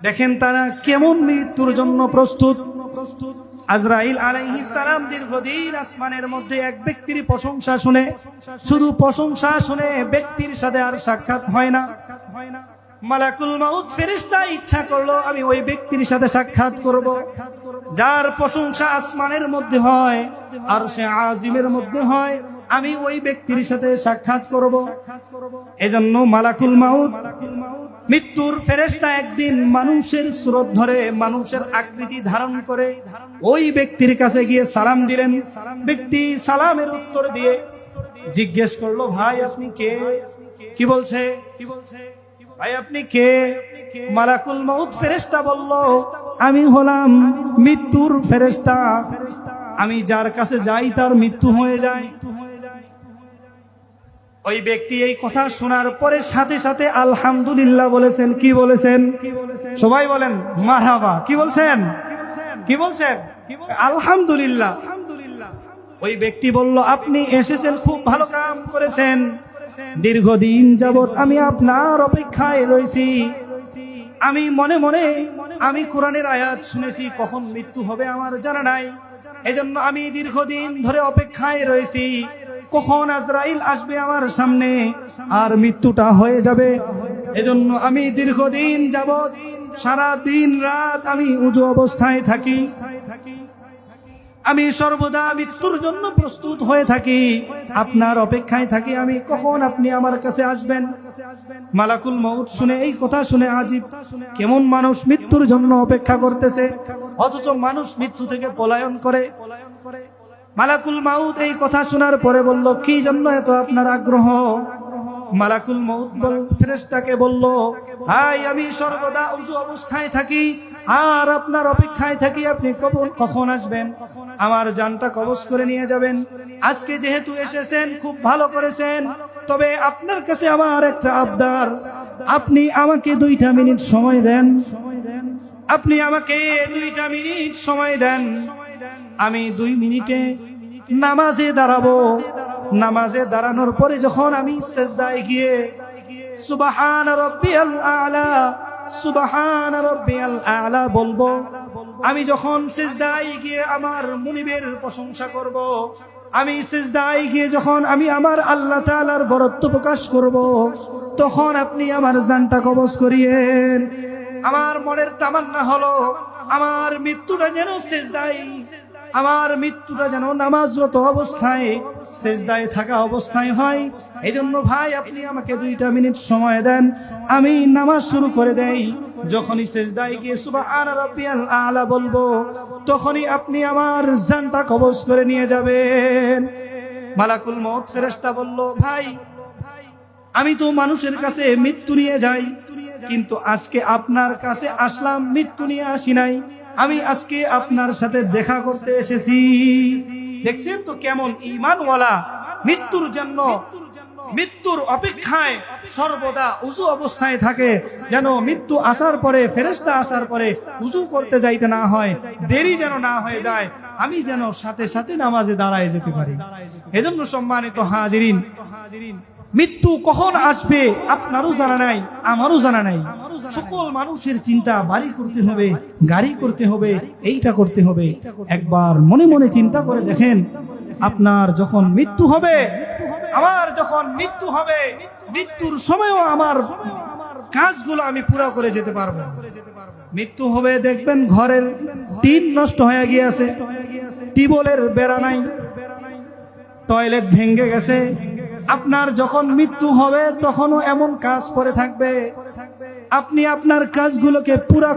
দেখেন তারা কেমন মৃত্যুর জন্য প্রস্তুত। আজরাইল আলাইহিস সালাম দীর্ঘদিন আসমানের মধ্যে এক ব্যক্তির প্রশংসা শুনে, শুধু প্রশংসা শুনে ব্যক্তির সাথে আর সাক্ষাৎ হয় না। মালাকুল মাউত ফেরেশতা ইচ্ছা করলো আমি ওই ব্যক্তির সাথে সাক্ষাৎ করব, যার প্রশংসা আসমানের মধ্যে হয়, আরশে আজিমের মধ্যে হয়, আমি ওই ব্যক্তির সাথে সাক্ষাৎ করব। এজন্য মালাকুল মাউত মৃত্যুর ফেরেশতা একদিন মানুষের সুরত ধরে, মানুষের আকৃতি ধারণ করে ওই ব্যক্তির কাছে গিয়ে সালাম দিলেন। ব্যক্তি সালামের উত্তর দিয়ে জিজ্ঞেস করলো, ভাই আপনি কে? কি বলছে? ভাই আপনি কে? মালাকুল মাউত ফেরেশতা বলল, আমি হলাম মৃত্যুর ফেরেশতা, আমি যার কাছে যাই তার মৃত্যু হয়ে যায়। ওই ব্যক্তি এই কথা শোনার পরে সাথে সাথে আলহামদুলিল্লাহ বলেছেন। কি বলেছেন? সবাই বলেন মারহাবা। কি বলছেন? কি বলছেন? আলহামদুলিল্লাহ। ওই ব্যক্তি বলল, আপনি এসেছেন, খুব ভালো কাম করেছেন, দীর্ঘদিন যাবত আমি আপনার অপেক্ষায় রয়েছি। আমি মনে মনে আমি কোরআনের আয়াত শুনেছি, কখন মৃত্যু হবে আমার জানা নাই, এজন্য আমি দীর্ঘদিন ধরে অপেক্ষায় রয়েছি, কখন আজরাইল আসবে আমার সামনে আর মৃত্যুটা হয়ে যাবে। এজন্য আমি দীর্ঘদিন যাবত সারা দিন রাত আমি উজু অবস্থায় থাকি, আমি সর্বদা মৃত্যুর জন্য প্রস্তুত হয়ে থাকি, আপনার অপেক্ষায় থাকি আমি, কখন আপনি আমার কাছে আসবেন। মালাকুল মউত শুনে, এই কথা শুনে আজীব, কেমন মানুষ মৃত্যুর জন্য অপেক্ষা করতেছে, অথচ মানুষ মৃত্যু থেকে পলায়ন করে। মালাকুল মাউত এই কথা শোনার পরে বলল, কি জন্য এত আপনার আগ্রহ? মালাকুল মউত ফেরেশতাকে বলল, ভাই আমি সর্বদা উযু অবস্থায় থাকি আর আপনার অপেক্ষায় থাকি, আপনি কখন আসবেন, আমার জানটা কবজ করে নিয়ে যাবেন। আজকে যেহেতু এসেছেন খুব ভালো করেছেন, তবে আপনার কাছে আমার একটা আবদার, আপনি আমাকে 2টা মিনিট সময় দেন, আপনি আমাকে 2টা মিনিট সময় দেন, আমি 2 মিনিটে নামাজে দাঁড়াবো। নামাজে দাঁড়ানোর পরে যখন আমি সিজদায় গিয়ে সুবহান রাব্বিয়াল আ'লা, সুবহান রাব্বিয়াল আ'লা বলবো, আমি যখন সিজদায় গিয়ে আমার মুনিবের প্রশংসা করব, আমি সিজদায় গিয়ে যখন আমি আমার আল্লাহ তাআলার বরত্ব প্রকাশ করব, তখন আপনি আমার জানটা কবজ করিয়েন। আমার মনের তামান্না হলো আমার মৃত্যুটা যেন সিজদায়, আমার মৃত্যুটা যেন নামাজরত অবস্থায়, সিজদায় থাকা অবস্থায় হয়। এইজন্য ভাই আপনি আমাকে 2টা মিনিট সময় দেন, আমি নামাজ শুরু করে দেই। যখনই সিজদায় গিয়ে সুবহান রাব্বিয়াল আ'লা বলবো, তখনই আপনি আমার জানটা কবজ করে নিয়ে যাবেন। মালাকুল মউত ফেরেশতা বলল, ভাই আমি তো মানুষের কাছে মৃত্যু নিয়ে যাই, কিন্তু আজকে আপনার কাছে আসলাম, মৃত্যু নিয়ে আসি নাই, আমি আজকে আপনার সাথে দেখা করতে এসেছি। দেখছেন তো কেমন ঈমানওয়ালা, মৃত্যুর জন্য, মৃত্যুর অপেক্ষায় সর্বদা উযু অবস্থায় থাকে, যেন মৃত্যু আসার পরে, ফেরেশতা আসার পরে উযু করতে যাইতে না হয়, দেরি যেন না হয়ে যায়, আমি যেন সাথে সাথে নামাজে দাঁড়ায় যেতে পারি। এজন্য সম্মানিত হাজিরিন, মৃত্যু কখন আসবে আপনারও জানা নাই, আমারও জানা নাই। সকল মানুষের চিন্তা, বাড়ি করতে হবে, গাড়ি করতে হবে, এইটা করতে হবে। একবার মনে মনে চিন্তা করে দেখেন, আপনার যখন মৃত্যু হবে, আমার যখন মৃত্যু হবে, মৃত্যুর সময়ও আমার কাজগুলো আমি পুরো করে যেতে পারবো। মৃত্যু হবে, দেখবেন ঘরের টিন নষ্ট হয়ে গিয়েছে, টিউবওয়েলের বেড়া নাই, টয়লেট ভেঙে গেছে। আপনার যখন মৃত্যু হবে তখনও এমন কাজ পড়ে থাকবে, আপনি আপনার কাজগুলোকে পুরা